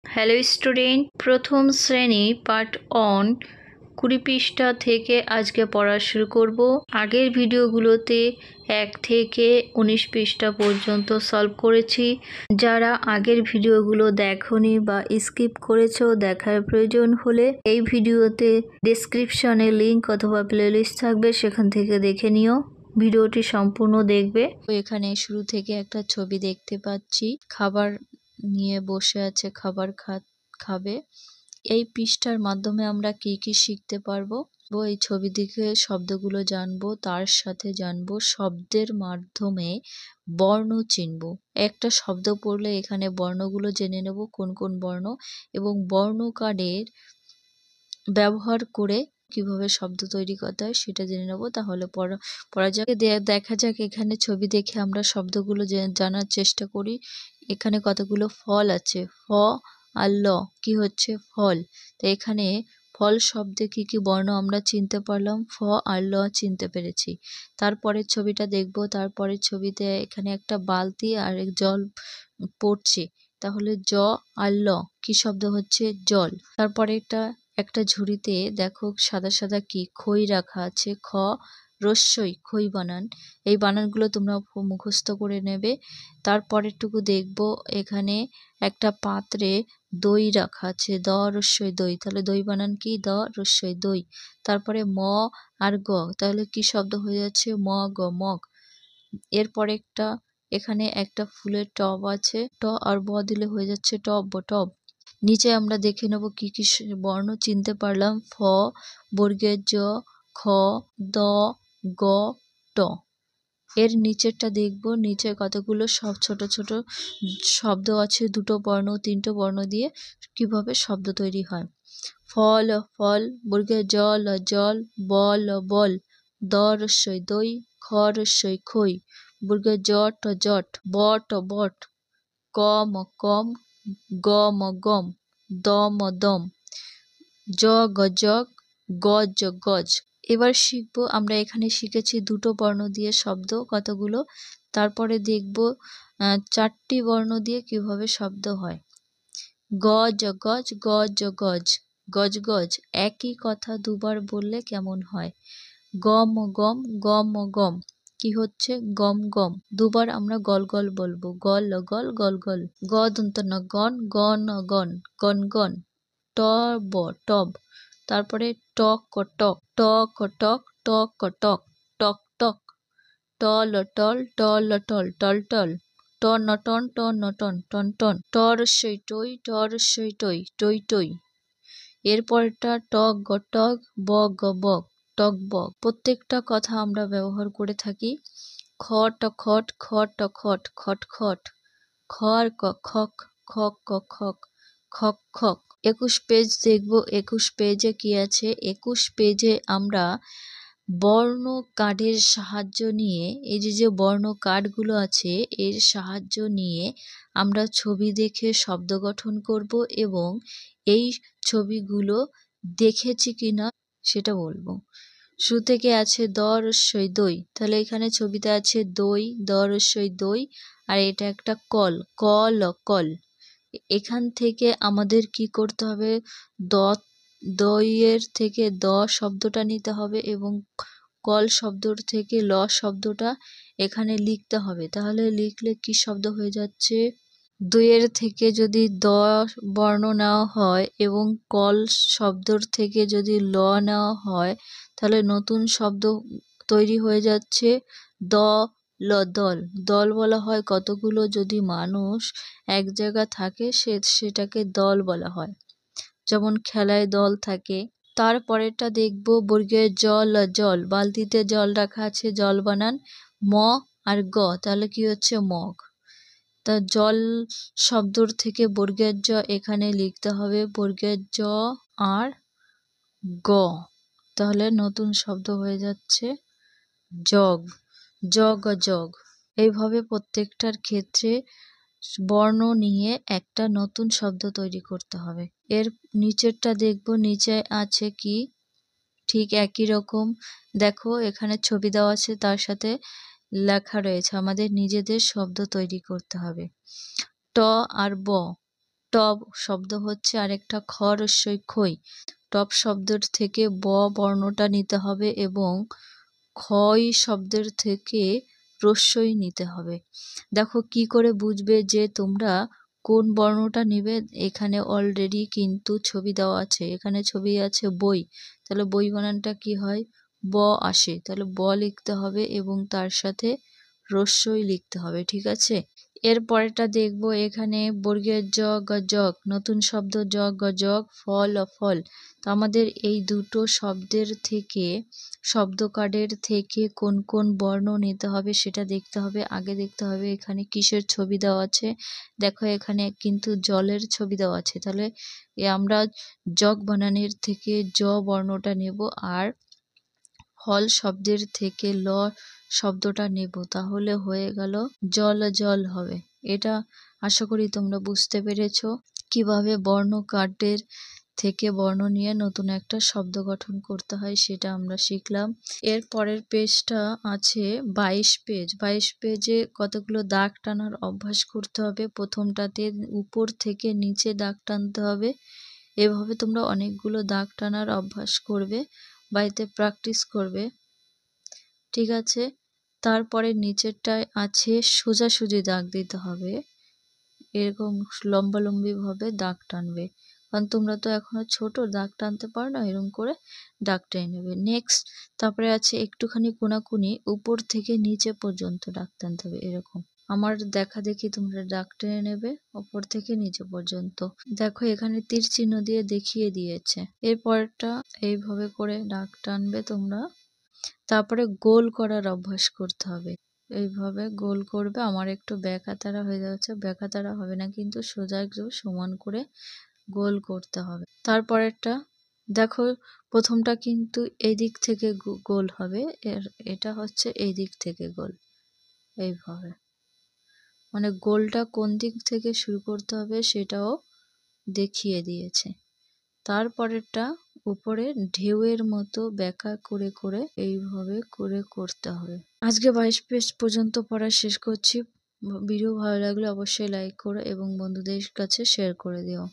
Hello student, প্রথম শ্রেণী part on 20 পৃষ্ঠা থেকে আজকে পড়া শুরু করব। আগের ভিডিওগুলোতে 1 থেকে 19 পৃষ্ঠা পর্যন্ত সলভ করেছি। যারা আগের ভিডিওগুলো দেখোনি বা স্কিপ করেছো, দেখার প্রয়োজন হলে এই ভিডিওতে ডেসক্রিপশনে লিংক অথবা প্লেলিস্ট থাকবে, সেখান থেকে দেখে নিও। ভিডিওটি সম্পূর্ণ দেখবে। এখানে শুরু থেকে একটা ছবি দেখতে পাচ্ছি, খাবার নিয়ে বসে আছে, খাবার খাবে। এই পৃষ্ঠার মাধ্যমে আমরা কি কি শিখতে পারবো? এই ছবি দেখে শব্দগুলো জানবো, তার সাথে জানবো শব্দের মাধ্যমে বর্ণ চিনবো। একটা শব্দ পড়লে এখানে বর্ণগুলো জেনে নেব, কোন কোন বর্ণ, এবং বর্ণ কার্ডের ব্যবহার করে কিভাবে শব্দ তৈরি করতে হয় সেটা জেনে নেব। তাহলে পড়া যাক। দেখা যাক, এখানে ছবি দেখে আমরা শব্দগুলো জানার চেষ্টা করি। এখানে কতগুলো ফল আছে, ফ আর ল, কি হচ্ছে ফল। তো এখানে ফল শব্দে কি কি বর্ণ আমরা চিনতে পারলাম, ফ আর ল চিনতে পেরেছি। তারপরের ছবিটা দেখব। তারপরের ছবিতে এখানে একটা বালতি আর জল পড়ছে, তাহলে জ আর ল কি শব্দ হচ্ছে, জল। তারপরে একটা ঝুড়িতে দেখো সাদা সাদা কি খই রাখা আছে, খ রস্যই, খই বানান। এই বানানগুলো তোমরা মুখস্থ করে নেবে। তারপরেরটুকু দেখব, এখানে একটা পাত্রে দই রাখা আছে, দ রস্যই দই, তাহলে দই বানান কি, দ রস্যই দই। তারপরে ম আর গ, তাহলে কি শব্দ হয়ে যাচ্ছে, ম গ মগ। এরপরে এখানে একটা ফুলের টব আছে, ট আর ব দিলে হয়ে যাচ্ছে টব, টব। নিচে আমরা দেখে নেব কি কি বর্ণ চিনতে পারলাম, ফ বর্গের জ, খ, দ, গ, ট। এর নিচেরটা দেখব, নিচে কতগুলো সব ছোট ছোট শব্দ আছে, দুটো বর্ণ তিনটে বর্ণ দিয়ে কিভাবে শব্দ তৈরি হয়। ফল ফল, বর্গের জল জল, বল বল, দ রস্যই দই, খ রস্যই খই, বর্গের জট জট, বট বট, কম কম, গম গম, দম দম, জগ জগ, গজ গজ। এবার শিখবো আমরা, এখানে শিখেছি দুটো বর্ণ দিয়ে শব্দ কতগুলো। তারপরে দেখব 4টি বর্ণ দিয়ে কিভাবে শব্দ হয়। গজ গজ, গজ গজ, গজ গজ। একই কথা দুবার বললে কেমন হয়। গম গম, গম গম, কি হচ্ছে, গম গম। দুবার আমরা গল গল বলবো, গল গল গল গল। গ দন্ত ন গন, গন গন, গন গন। ট ব টব। তারপরে টক টক, টক টক, টক টক, টক টক। টল টল, টল টল, টল টল। টন টন, টন টন, টন টন। টর সই টই, টর সই টই, টই টই। এরপরটা টক গ টক, বক গ বক, টক বক। প্রত্যেকটা কথা আমরা ব্যবহার করে থাকি। খট খট, খট খট, খট খট। খর ক খক, খক ক খক, খক খক। 21 পেজ দেখব। 21 পেজে কি আছে, 21 পেজে আমরা বর্ণ কার্ডের সাহায্য নিয়ে, এই যে বর্ণ কার্ডগুলো আছে এর সাহায্য নিয়ে আমরা ছবি দেখে শব্দ গঠন করব, এবং এই ছবিগুলো দেখেছি কিনা সেটা বলবো। শুরু থেকে আছে দ রস্যই দই, তাহলে এখানে ছবিতে আছে দই, দ রস্যই দই, আর এটা একটা কল, কল কল। এখান থেকে আমাদের কি করতে হবে, দইয়ের থেকে দ শব্দটা নিতে হবে এবং কল শব্দর থেকে ল শব্দটা এখানে লিখতে হবে। তাহলে লিখলে কি শব্দ হয়ে যাচ্ছে, দুইয়ের থেকে যদি দ বর্ণ নেওয়া হয় এবং কল শব্দর থেকে যদি ল নেওয়া হয়, তাহলে নতুন শব্দ তৈরি হয়ে যাচ্ছে দ ল, দল। দল বলা হয় কতগুলো যদি মানুষ এক জায়গা থাকে সেটাকে দল বলা হয়, যেমন খেলায় দল থাকে। তারপরেরটা দেখব, বর্গের জল জল, বালতিতে জল রাখা আছে, জল বানান ম আর গ, তাহলে কি হচ্ছে মগ। তা জল শব্দর থেকে বর্গের জ এখানে লিখতে হবে, বর্গের জ আর গ, তাহলে নতুন শব্দ হয়ে যাচ্ছে জগ, জগ জগ। এইভাবে প্রত্যেকটার ক্ষেত্রে বর্ণ নিয়ে একটা নতুন শব্দ তৈরি করতে হবে। এর নিচেরটা দেখব, নিচে আছে কি, ঠিক একই রকম। দেখো এখানে ছবি দেওয়া আছে, তার সাথে লেখা রয়েছে, আমাদের নিজেদের শব্দ তৈরি করতে হবে। ট আর ব, টব শব্দ হচ্ছে আরেকটা খ রস্যই খই। টব শব্দের থেকে ব বর্ণটা নিতে হবে এবং ক্ষয় শব্দের থেকে রস্যই নিতে হবে। দেখো কি করে বুঝবে যে তোমরা কোন বর্ণটা নেবে, এখানে অলরেডি কিন্তু ছবি দেওয়া আছে, এখানে ছবি আছে বই, তাহলে বই বানানটা কি হয়, ব আসে, তাহলে ব লিখতে হবে এবং তার সাথে রস্যই লিখতে হবে, ঠিক আছে। এর পরেরটা দেখবো, এখানে বর্গের জ গজক, নতুন শব্দ জ গজক, ফল ফল। তো আমাদের এই দুটো শব্দের থেকে, শব্দ কার্ডের থেকে কোন কোন বর্ণ নিতে হবে সেটা দেখতে হবে। আগে দেখতে হবে এখানে কিসের ছবি দেওয়া আছে। দেখো এখানে কিন্তু জলের ছবি দেওয়া আছে, তাহলে আমরা জগ বানানের থেকে জ বর্ণটা নেব আর ফল শব্দের থেকে ল শব্দটা নেব, তাহলে হয়ে গেল জল জল হবে। এটা আশা করি তোমরা বুঝতে পেরেছো কিভাবে বর্ণ কার্ডের থেকে বর্ণ নিয়ে নতুন একটা শব্দ গঠন করতে হয়, সেটা আমরা শিখলাম। এর পরের পেজটা আছে 22 পেজ। 22 পেজে কতগুলো দাগ টানার অভ্যাস করতে হবে। প্রথমটাতে উপর থেকে নিচে দাগ টানতে হবে। এভাবে তোমরা অনেকগুলো দাগ টানার অভ্যাস করবে, বাড়িতে প্র্যাকটিস করবে, ঠিক আছে। তারপরে নিচেরটায় আছে সোজাসুজি দাগ দিতে হবে, এরকম লম্বালম্বি ভাবে দাগ টানবে, কারণ তোমরা তো এখনো ছোট, দাগ টানতে পারো না, এরকম করে দাগ টেনে নেবে। নেক্সট তারপরে আছে একটুখানি কোনাকুনি উপর থেকে নিচে পর্যন্ত দাগ টানতে হবে, এরকম আমার দেখা দেখি তোমরা দাগ টেনে নেবে উপর থেকে নিচে পর্যন্ত। দেখো এখানে তীর চিহ্ন দিয়ে দেখিয়ে দিয়েছে। এরপরটা এইভাবে করে দাগ টানবে তোমরা। তারপরে গোল করার অভ্যাস করতে হবে, এইভাবে গোল করবে। আমার একটু ব্যাকাতারা হয়ে যাচ্ছে, ব্যাকাতারা হবে না কিন্তু, সোজা একটু সমান করে গোল করতে হবে। তারপরেরটা দেখো, প্রথমটা কিন্তু এই দিক থেকে গোল হবে, এটা হচ্ছে এই দিক থেকে গোল, এইভাবে, মানে গোলটা কোন দিক থেকে শুরু করতে হবে সেটাও দেখিয়ে দিয়েছে। তারপরেরটা উপরে ঢেউয়ের মতো ব্যাকা করে করে এইভাবে করে করতে হবে। আজকে 22 পেজ পর্যন্ত পড়া শেষ করছি। ভিডিও ভালো লাগলে অবশ্যই লাইক করো এবং বন্ধুদের কাছে শেয়ার করে দিও।